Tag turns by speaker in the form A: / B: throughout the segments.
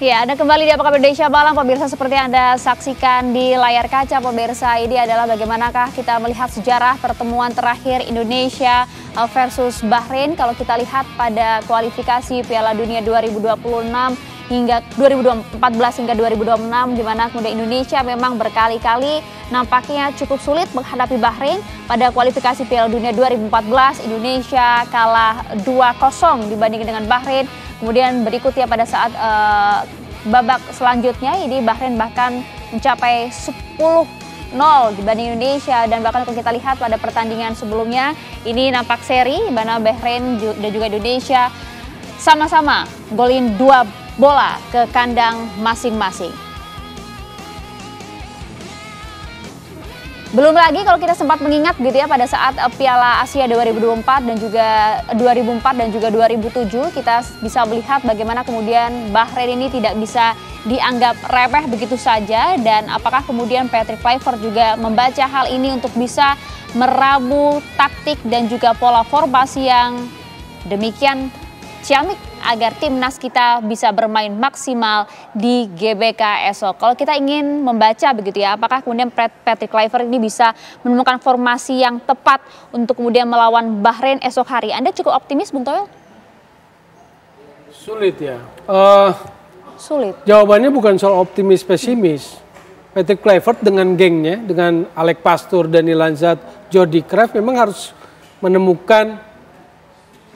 A: Ya, Anda kembali di Apa Kabar Indonesia Malam, pemirsa. Seperti Anda saksikan di layar kaca, pemirsa, ini adalah bagaimanakah kita melihat sejarah pertemuan terakhir Indonesia versus Bahrain. Kalau kita lihat pada kualifikasi Piala Dunia 2026 hingga 2014 hingga 2026, di mana kemudian Indonesia memang berkali-kali nampaknya cukup sulit menghadapi Bahrain. Pada kualifikasi Piala Dunia 2014, Indonesia kalah 2-0 dibandingkan dengan Bahrain. Kemudian berikutnya pada saat babak selanjutnya ini Bahrain bahkan mencapai 10-0 dibanding Indonesia, dan bahkan kalau kita lihat pada pertandingan sebelumnya ini nampak seri di mana Bahrain dan juga Indonesia sama-sama golin 2 bola ke kandang masing-masing. Belum lagi kalau kita sempat mengingat gitu ya, pada saat Piala Asia 2024 dan juga 2007 kita bisa melihat bagaimana kemudian Bahrain ini tidak bisa dianggap remeh begitu saja, dan apakah kemudian Patrick Kluivert juga membaca hal ini untuk bisa meramu taktik dan juga pola formasi yang demikian ciamik agar timnas kita bisa bermain maksimal di GBK esok. Kalau kita ingin membaca begitu ya, apakah kemudian Patrick Kluivert ini bisa menemukan formasi yang tepat untuk kemudian melawan Bahrain esok hari? Anda cukup optimis, Bung Toel?
B: Sulit ya.
A: Sulit.
B: Jawabannya bukan soal optimis pesimis. Patrick Kluivert dengan gengnya, dengan Alex Pastoor, Dani Lanzat, Jordi Cruijff memang harus menemukan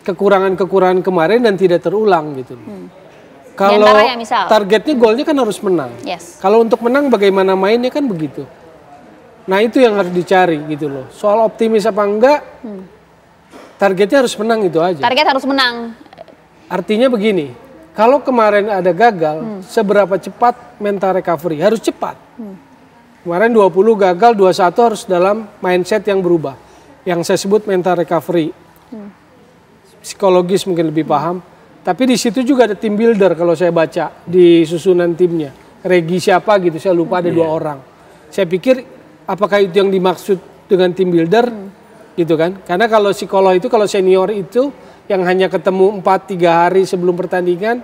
B: kekurangan-kekurangan kemarin dan tidak terulang gitu. Kalau targetnya golnya kan harus menang.
A: Yes.
B: Kalau untuk menang bagaimana mainnya kan begitu. Nah itu yang harus dicari gitu loh. Soal optimis apa enggak, targetnya harus menang, itu aja.
A: Target harus menang.
B: Artinya begini, kalau kemarin ada gagal, seberapa cepat mental recovery? Harus cepat. Kemarin 20 gagal, 21 harus dalam mindset yang berubah. Yang saya sebut mental recovery. Psikologis mungkin lebih paham, tapi di situ juga ada tim builder kalau saya baca di susunan timnya. Regi siapa gitu, saya lupa, ada 2 orang. Saya pikir apakah itu yang dimaksud dengan tim builder gitu kan? Karena kalau psikolog itu, kalau senior itu yang hanya ketemu 4-3 hari sebelum pertandingan,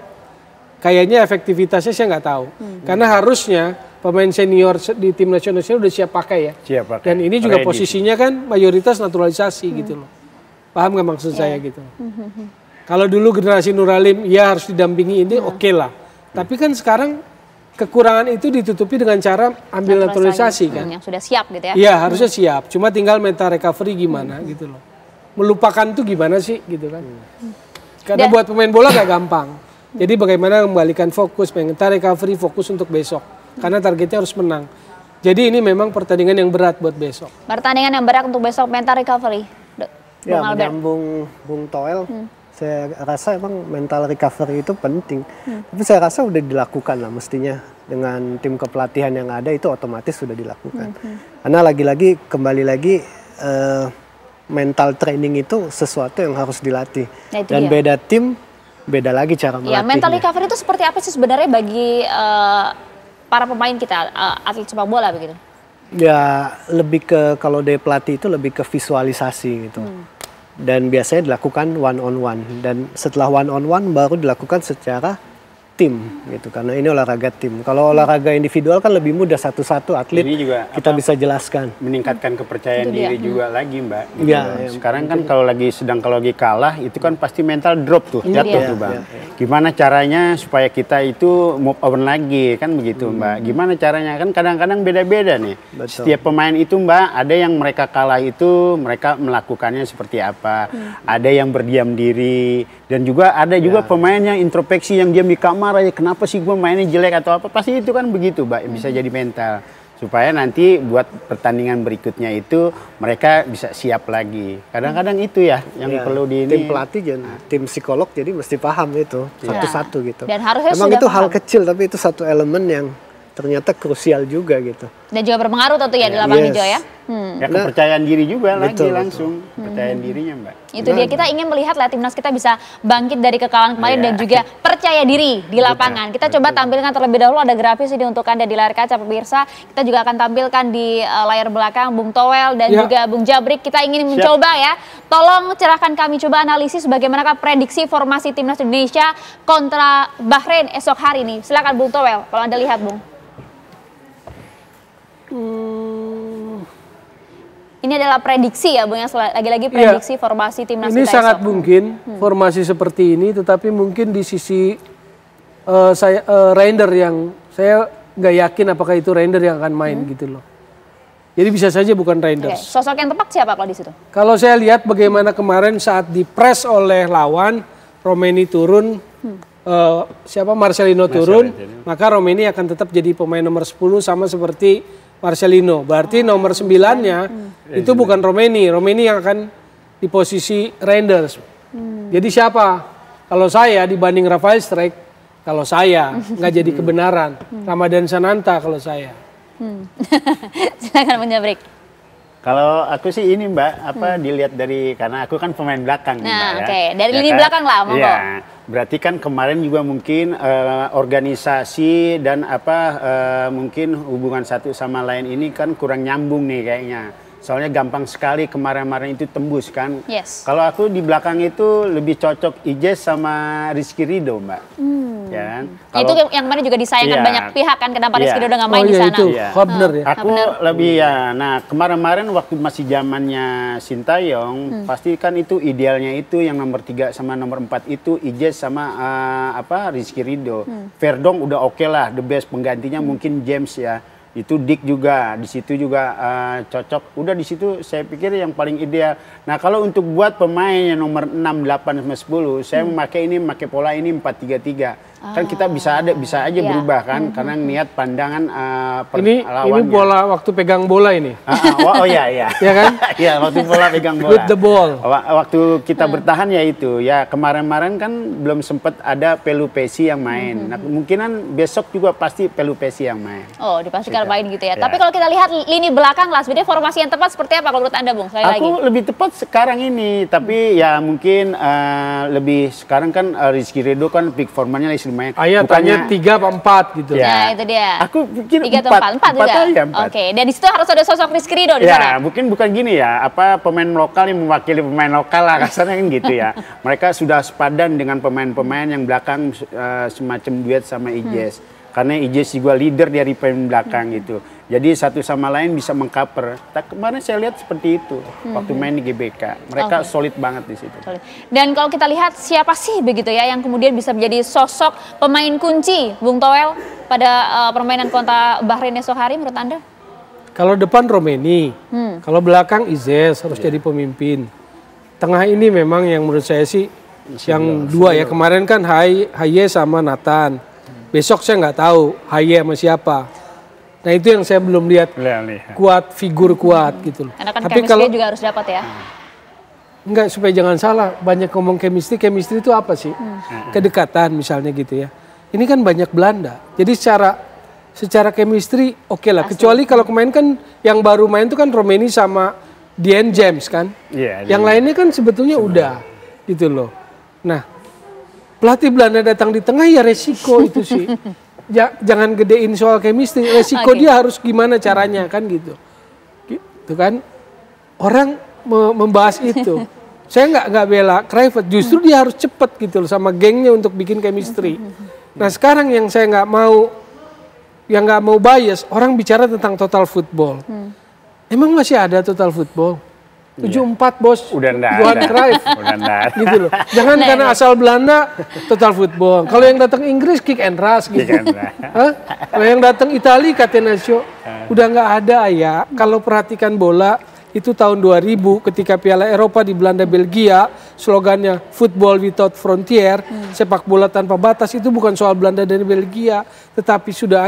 B: kayaknya efektivitasnya saya nggak tahu. Karena harusnya pemain senior di tim nasional udah siap pakai ya. Siap pakai. Dan ini juga posisinya kan mayoritas naturalisasi gitu loh. Paham nggak maksud saya gitu? Kalau dulu generasi Nuralim ya harus didampingi ini oke lah. Tapi kan sekarang kekurangan itu ditutupi dengan cara ambil naturalisasi kan.
A: Yang sudah siap gitu ya?
B: Iya harusnya siap. Cuma tinggal mental recovery gimana gitu loh. Melupakan tuh gimana sih gitu kan. Karena buat pemain bola gak gampang. Jadi bagaimana kembalikan fokus, mental recovery, fokus untuk besok. Karena targetnya harus menang. Jadi ini memang pertandingan yang berat buat besok.
A: Pertandingan yang berat untuk besok, mental recovery.
C: Ya, menyambung Bung Toel, saya rasa emang mental recovery itu penting. Tapi saya rasa udah dilakukan lah mestinya. Dengan tim kepelatihan yang ada itu otomatis sudah dilakukan. Karena lagi-lagi, kembali lagi, mental training itu sesuatu yang harus dilatih. Nah, dan dia. Beda tim, beda lagi cara melatihnya.
A: Ya, mental recovery itu seperti apa sih sebenarnya bagi para pemain kita, atlet sepak bola begitu?
C: Ya lebih ke, kalau dari pelatih itu lebih ke visualisasi gitu. Dan biasanya dilakukan one on one. Dan setelah one on one baru dilakukan secara tim gitu. Karena ini olahraga tim. Kalau olahraga individual kan lebih mudah, satu-satu atlet juga kita bisa jelaskan.
D: Meningkatkan kepercayaan diri juga lagi Mbak. Gitu.
C: Ya,
D: sekarang kan kalau lagi kalah itu kan pasti mental drop tuh, jatuh tuh Bang. Gimana caranya supaya kita itu move on lagi kan begitu Mbak. Gimana caranya, kan kadang-kadang beda-beda nih. Betul. Setiap pemain itu Mbak, ada yang mereka kalah itu mereka melakukannya seperti apa. Ada yang berdiam diri, dan juga ada juga pemain yang introspeksi, yang diam di kamar aja, kenapa sih gue mainnya jelek atau apa, pasti itu kan begitu Mbak, bisa jadi mental. Supaya nanti buat pertandingan berikutnya itu mereka bisa siap lagi. Kadang-kadang itu ya yang perlu di ini.
C: Tim pelatih dan tim psikolog jadi mesti paham itu satu-satu gitu.
A: Dan harusnya
C: memang itu
A: paham.
C: Hal kecil tapi itu satu elemen yang ternyata krusial juga gitu.
A: Dan juga berpengaruh tentu ya di lapangan hijau ya.
D: Ya kepercayaan diri juga lagi
C: betul.
D: langsung. Kepercayaan dirinya Mbak.
A: Itu dia, kita ingin melihat lah timnas kita bisa bangkit dari kekalahan kemarin dan juga percaya diri di lapangan. Kita coba tampilkan terlebih dahulu, ada grafis ini untuk Anda di layar kaca pemirsa. Kita juga akan tampilkan di layar belakang Bung Toel dan juga Bung Jabrik. Kita ingin mencoba ya. Tolong cerahkan kami, coba analisis bagaimanakah prediksi formasi timnas Indonesia kontra Bahrain esok hari ini. Silakan Bung Toel, kalau Anda lihat Bung. Ini adalah prediksi ya Bung, yang lagi-lagi prediksi formasi timnas
B: ini
A: kita
B: sangat
A: esok.
B: mungkin formasi seperti ini, tetapi mungkin di sisi Reinder yang saya nggak yakin apakah itu Reinder yang akan main gitu loh. Jadi bisa saja bukan Reinders.
A: Sosok yang tepat siapa kalau di situ?
B: Kalau saya lihat bagaimana kemarin saat dipres oleh lawan, Romeni turun, Marcelino turun, maka Romeni akan tetap jadi pemain nomor 10 sama seperti Marcelino. Berarti nomor 9-nya itu bukan Romeni. Romeni yang akan di posisi Reinders. Jadi siapa? Kalau saya dibanding Rafael Strijk, kalau saya nggak jadi kebenaran. Ramadan Sananta kalau saya.
A: Silakan menjabrik.
D: Kalau aku sih ini Mbak, dilihat dari, karena aku kan pemain belakang nih Mbak ya.
A: Oke, dari lini belakang lah, monggo.
D: Iya, berarti kan kemarin juga mungkin organisasi dan mungkin hubungan satu sama lain ini kan kurang nyambung nih kayaknya. Soalnya gampang sekali kemarin-kemarin itu tembus kan.
A: Yes.
D: Kalau aku di belakang itu lebih cocok Ijes sama Rizky Ridho Mbak. Ya kan?
A: Itu yang kemarin juga disayangkan banyak pihak kan, kenapa Rizky Ridho nggak main di sana.
B: Itu Hobner ya.
D: Aku lebih nah kemarin waktu masih zamannya Sintayong, pasti kan itu idealnya itu yang nomor 3 sama nomor 4 itu Ijes sama Rizky Ridho. Verdong udah oke lah, the best, penggantinya mungkin James ya. Itu Dick juga, di situ juga cocok. Udah di situ saya pikir yang paling ideal. Nah kalau untuk buat pemain yang nomor 6, 8, sama 10, saya memakai pola ini 4-3-3. Kan kita bisa aja berubah kan, karena niat pandangan lawannya.
B: Ini bola waktu pegang bola ini.
D: Oh iya.
B: Ya kan?
D: Iya, waktu bola pegang bola.
B: With the ball.
D: Waktu kita bertahan ya itu. Ya kemarin kan belum sempat ada Pelupesi yang main. Nah, kemungkinan besok juga pasti Pelupesi yang main.
A: Oh, dipastikan main gitu ya. Tapi kalau kita lihat lini belakang lah, sebenarnya formasi yang tepat seperti apa kalau menurut Anda, Bung?
D: Aku lebih tepat sekarang ini, tapi ya mungkin lebih sekarang kan Rizky Ridho kan peak formanya lumayan.
B: Tanya 3 apa 4 gitu.
D: Ya.
A: Nah, itu dia.
D: Aku pikir
A: 3 atau 4 juga.
D: Aja, 4.
A: Oke, dan di situ harus ada sosok Rizky Ridho di sana.
D: Ya, bukan gini ya, pemain lokal yang mewakili pemain lokal lah kasarnya kan gitu ya. Mereka sudah sepadan dengan pemain-pemain yang belakang semacam duet sama Ijes. Karena Ijes juga leader dari pemain belakang gitu. Jadi satu sama lain bisa mengcover. Kemarin saya lihat seperti itu waktu main di GBK. Mereka solid banget di situ.
A: Dan kalau kita lihat siapa sih begitu ya yang kemudian bisa menjadi sosok pemain kunci Bung Toel pada permainan kontra Bahrain esok hari menurut Anda?
B: Kalau depan Romeni, kalau belakang Ijes harus jadi pemimpin. Tengah ini memang yang menurut saya sih yang dua ya. Kemarin kan Haye sama Nathan. Besok saya nggak tahu Haye sama siapa. Nah itu yang saya belum lihat kuat, figur kuat gitu loh.
A: Karena kan
B: tapi
A: kalau juga harus dapat ya.
B: Enggak, supaya jangan salah, banyak ngomong chemistry itu apa sih? Kedekatan misalnya gitu ya. Ini kan banyak Belanda. Jadi secara chemistry oke lah. Kecuali kalau kemarin kan yang baru main itu kan Romeni sama Dean James kan. Yang lainnya kan sebetulnya udah gitu loh. Nah, pelatih Belanda datang di tengah ya resiko itu sih. Jangan gedein soal chemistry, resiko dia harus gimana caranya kan gitu. Gitu kan. Orang membahas itu. Saya nggak bela Kluivert, justru dia harus cepet gitu loh sama gengnya untuk bikin chemistry. Nah, sekarang yang saya nggak mau bias, orang bicara tentang total football. Emang masih ada total football? 74 bos, Johan Cruyff, gitu loh. Jangan karena asal Belanda total football. Kalau yang datang Inggris kick and rush gitu. Kalau yang datang Italia Catenaccio, udah nggak ada ya. Kalau perhatikan bola itu tahun 2000 ketika Piala Eropa di Belanda Belgia, slogannya Football Without Frontier, sepak bola tanpa batas, itu bukan soal Belanda dan Belgia, tetapi sudah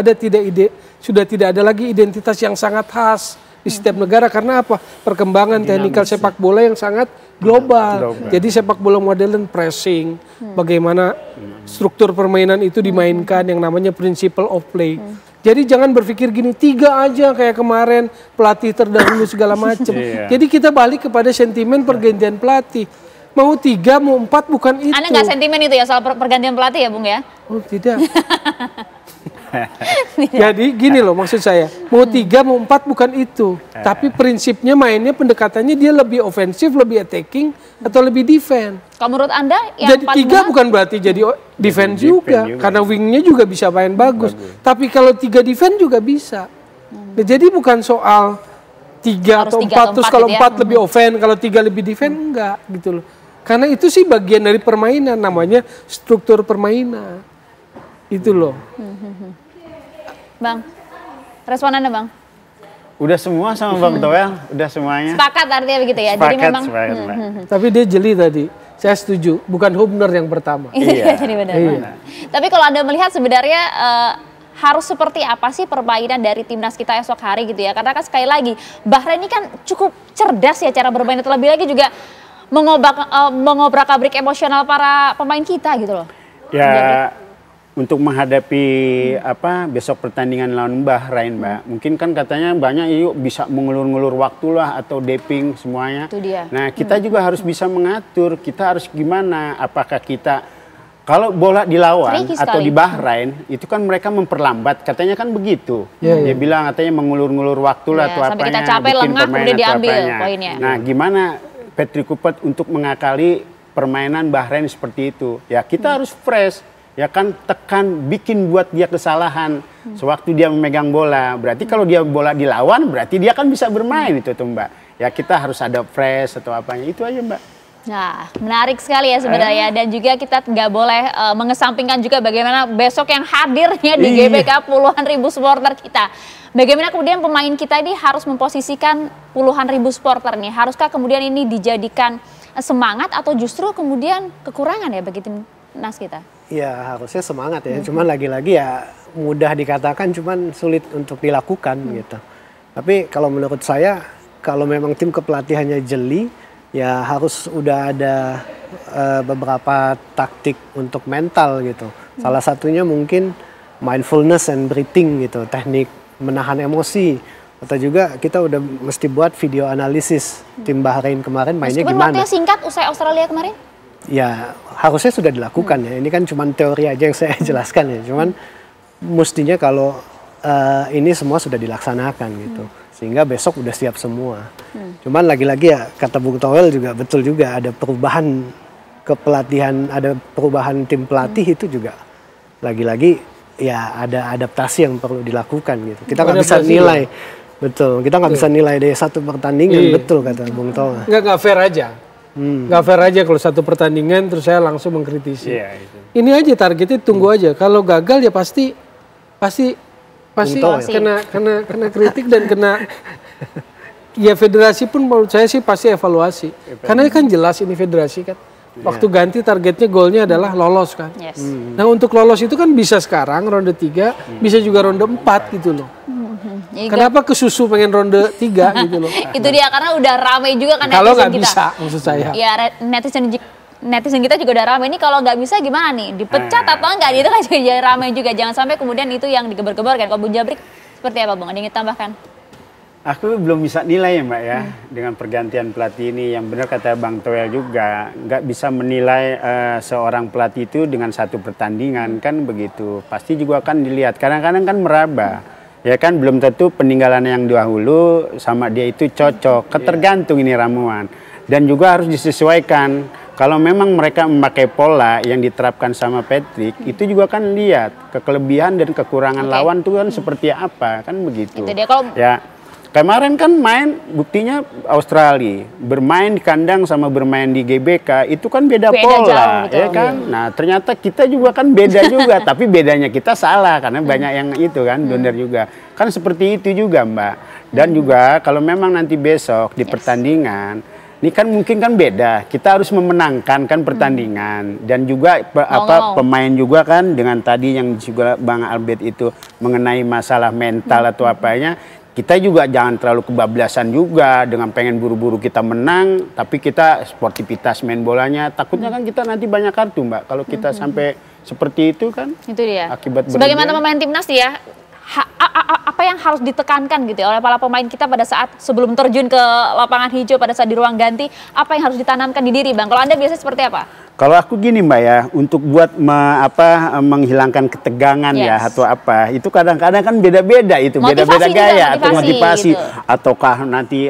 B: tidak ada lagi identitas yang sangat khas di setiap negara. Karena apa? Perkembangan teknikal sepak bola yang sangat global. Jadi sepak bola modern pressing, bagaimana struktur permainan itu dimainkan yang namanya principle of play. Jadi jangan berpikir gini 3 aja kayak kemarin pelatih terdahulu segala macam. Jadi kita balik kepada sentimen pergantian pelatih. Mau 3, mau 4 bukan itu.
A: Anda nggak sentimen itu ya soal pergantian pelatih ya Bung ya?
B: Oh tidak. Jadi gini loh maksud saya, mau 3 mau 4 bukan itu. Tapi prinsipnya mainnya pendekatannya dia lebih ofensif, lebih attacking atau lebih defense.
A: Kalau menurut Anda yang
B: jadi 3 bukan berarti jadi defense juga. Karena wingnya juga bisa main bagus. Tapi kalau 3 defense juga bisa. Nah, jadi bukan soal 3 atau 4 terus kalau 4 lebih offense, kalau 3 lebih defense enggak gitu loh. Karena itu sih bagian dari permainan, namanya struktur permainan. Itu loh.
A: Bang, respon Anda Bang?
D: Udah semua sama Bang Toel, udah semuanya.
A: Sepakat artinya begitu ya?
D: Sepakat,
A: jadi memang,
D: sepakat,
B: Tapi dia jeli tadi, saya setuju, bukan Hubner yang pertama.
A: Iya, jadi benar.
B: Iya.
A: Tapi kalau Anda melihat sebenarnya harus seperti apa sih permainan dari timnas kita esok hari gitu ya? Karena kan sekali lagi, Bahrain ini kan cukup cerdas ya cara bermain, terlebih lagi juga mengobrak-abrik emosional para pemain kita gitu loh.
D: Ya, untuk menghadapi besok pertandingan lawan Bahrain, Mbak. Mungkin kan katanya banyak yuk bisa mengulur-ngulur waktu lah atau deping semuanya.
A: Itu dia.
D: Nah, kita juga harus bisa mengatur. Kita harus gimana? Apakah kita kalau bola dilawan atau di Bahrain, itu kan mereka memperlambat. Katanya kan begitu. Dia bilang katanya mengulur-ngulur waktu lah atau apanya.
A: Sampai kita capek, lengah, kemudian diambil poinnya.
D: Nah, gimana Patrick Kluivert untuk mengakali permainan Bahrain seperti itu? Ya, kita harus fresh. Ya kan tekan, bikin buat dia kesalahan sewaktu dia memegang bola. Berarti kalau dia bola dilawan, berarti dia kan bisa bermain itu tuh Mbak. Ya kita harus ada fresh atau apanya, itu aja Mbak.
A: Nah, menarik sekali ya sebenarnya. Dan juga kita nggak boleh mengesampingkan juga bagaimana besok yang hadirnya di GBK puluhan ribu supporter kita. Bagaimana kemudian pemain kita ini harus memposisikan puluhan ribu supporter nih. Haruskah kemudian ini dijadikan semangat atau justru kemudian kekurangan ya bagi timnas kita?
C: Ya harusnya semangat ya, cuman lagi-lagi ya mudah dikatakan cuman sulit untuk dilakukan gitu. Tapi kalau menurut saya kalau memang tim kepelatihannya jeli ya harus udah ada beberapa taktik untuk mental gitu. Salah satunya mungkin mindfulness and breathing gitu, teknik menahan emosi. Atau juga kita udah mesti buat video analisis tim Bahrain kemarin mainnya
A: meskipun
C: gimana.
A: Waktunya singkat usai Australia kemarin?
C: Ya harusnya sudah dilakukan ya. Ini kan cuma teori aja yang saya jelaskan ya. Cuman mestinya kalau ini semua sudah dilaksanakan gitu. Sehingga besok udah siap semua. Cuman lagi-lagi ya kata Bung Toel juga betul juga ada perubahan kepelatihan, ada perubahan tim pelatih itu juga. Lagi-lagi ya ada adaptasi yang perlu dilakukan gitu. Kita nggak bisa nilai. Betul, kita nggak bisa nilai dari satu pertandingan. Betul kata Bung Toel.
B: Nggak fair aja. Nggak fair aja kalau satu pertandingan terus saya langsung mengkritisi. Ini aja targetnya, tunggu aja. Kalau gagal ya pasti kena kritik dan kena. Ya federasi pun menurut saya sih pasti evaluasi. Karena kan jelas ini federasi kan. Waktu ganti targetnya golnya adalah lolos kan. Nah untuk lolos itu kan bisa sekarang ronde 3, bisa juga ronde 4 gitu loh. Kenapa kesusu pengen ronde 3 gitu loh.
A: Itu dia karena udah ramai juga kan
B: kalau
A: netizen
B: nggak
A: kita.
B: Bisa maksud saya.
A: Ya netizen kita juga udah ramai. Ini kalau nggak bisa gimana nih? Dipecat atau enggak? Itu kan juga ramai juga. Jangan sampai kemudian itu yang digeber-geber kan. Kalau Bung Jabrik seperti apa Bung? Ada yang ditambahkan?
D: Aku belum bisa nilai ya Mbak ya. Dengan pergantian pelatih ini yang benar kata Bang Toel juga. Nggak bisa menilai seorang pelatih itu dengan satu pertandingan kan begitu. Pasti juga akan dilihat. Kadang-kadang kan meraba. Ya kan belum tentu peninggalan yang dahulu sama dia itu cocok. Ketergantung ini ramuan. Dan juga harus disesuaikan. Kalau memang mereka memakai pola yang diterapkan sama Patrick, itu juga kan lihat kekelebihan dan kekurangan lawan itu kan seperti apa. Kan begitu.
A: Itu dia kalau
D: ya. Kemarin kan main buktinya Australia, bermain di kandang sama bermain di GBK itu kan beda pola, jauh, ya kan? Nah ternyata kita juga kan beda juga, tapi bedanya kita salah karena banyak yang itu kan blunder juga. Kan seperti itu juga Mbak. Dan juga kalau memang nanti besok di pertandingan, ini kan mungkin kan beda. Kita harus memenangkan kan pertandingan dan juga pemain juga kan dengan tadi yang juga Bang Albert itu mengenai masalah mental atau apanya. Kita juga jangan terlalu kebablasan juga dengan pengen buru-buru kita menang, tapi kita sportivitas main bolanya. Takutnya kan kita nanti banyak kartu Mbak. Kalau kita sampai seperti itu kan.
A: Itu dia.
D: Akibat
A: sebagaimana pemain timnas ya, apa yang harus ditekankan gitu ya oleh para pemain kita pada saat sebelum terjun ke lapangan hijau, pada saat di ruang ganti, apa yang harus ditanamkan di diri, Bang? Kalau Anda biasanya seperti apa?
D: Kalau aku gini Mbak ya, untuk buat menghilangkan ketegangan ya atau apa, itu kadang-kadang kan beda-beda itu, beda-beda gaya atau motivasi, gitu. Ataukah nanti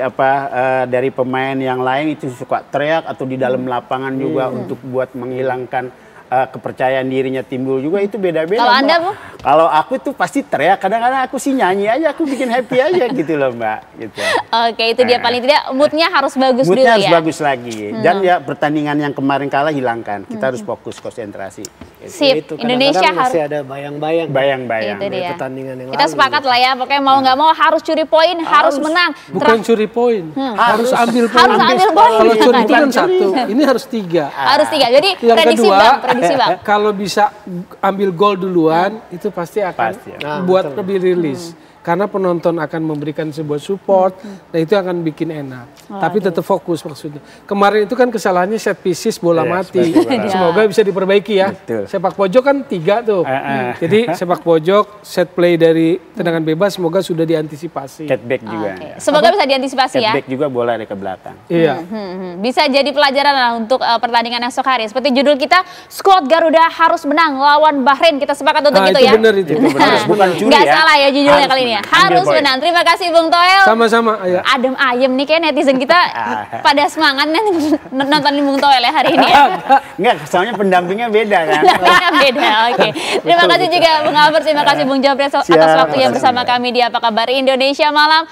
D: dari pemain yang lain itu suka teriak atau di dalam lapangan juga untuk buat menghilangkan kepercayaan dirinya timbul juga, itu beda-beda.
A: Kalau Anda, Bu?
D: Kalau aku tuh pasti teriak, kadang-kadang aku sih nyanyi aja, aku bikin happy aja gitu loh Mbak. Gitu.
A: Oke, itu dia paling tidak moodnya harus bagus dulu ya.
D: Moodnya harus bagus lagi. Dan ya pertandingan yang kemarin kalah hilangkan, kita harus fokus konsentrasi.
A: Sip,
C: itu,
A: Indonesia harus
C: masih ada bayang-bayang.
D: Bayang-bayang.
A: Itu dia.
C: Pertandingan yang
A: kita
C: lalu,
A: sepakat lah ya, pokoknya mau nggak mau harus curi poin, harus menang.
B: Bukan curi poin, harus ambil poin.
A: Harus ambil poin.
B: Kalau curi itu kan 1, ini harus 3.
A: Harus 3. Jadi
B: yang
A: prediksi
B: kedua,
A: Bang.
B: Kalau bisa ambil gol duluan, itu pasti akan buat lebih rilis. Karena penonton akan memberikan sebuah support, nah itu akan bikin enak. Tapi tetap fokus maksudnya. Kemarin itu kan kesalahannya set pieces, bola mati. Semoga bisa diperbaiki ya.
D: Betul.
B: Sepak pojok kan 3 tuh. Jadi sepak pojok, set play dari tendangan bebas, semoga sudah diantisipasi.
D: Cutback juga.
A: Semoga bisa diantisipasi ya.
D: Cutback juga bola dari ke belakang.
B: Iya.
A: Bisa jadi pelajaran lah untuk pertandingan esok hari. Seperti judul kita, skuad Garuda harus menang lawan Bahrain. Kita sepakat untuk itu ya.
B: Benar itu.
D: Bukan curi ya.
A: Nggak salah ya judulnya kali ini. Harus menang. Terima kasih Bung Toel.
B: Sama-sama. Ya.
A: Adem ayem nih kayak netizen kita pada semangat nontonin Bung Toel ya hari ini.
D: Enggak, soalnya pendampingnya beda kan.
A: Pendampingnya beda. Oke. Terima kasih juga Bung Albert. Terima kasih Bung Jabri atas waktunya bersama kami di Apa Kabar Indonesia Malam.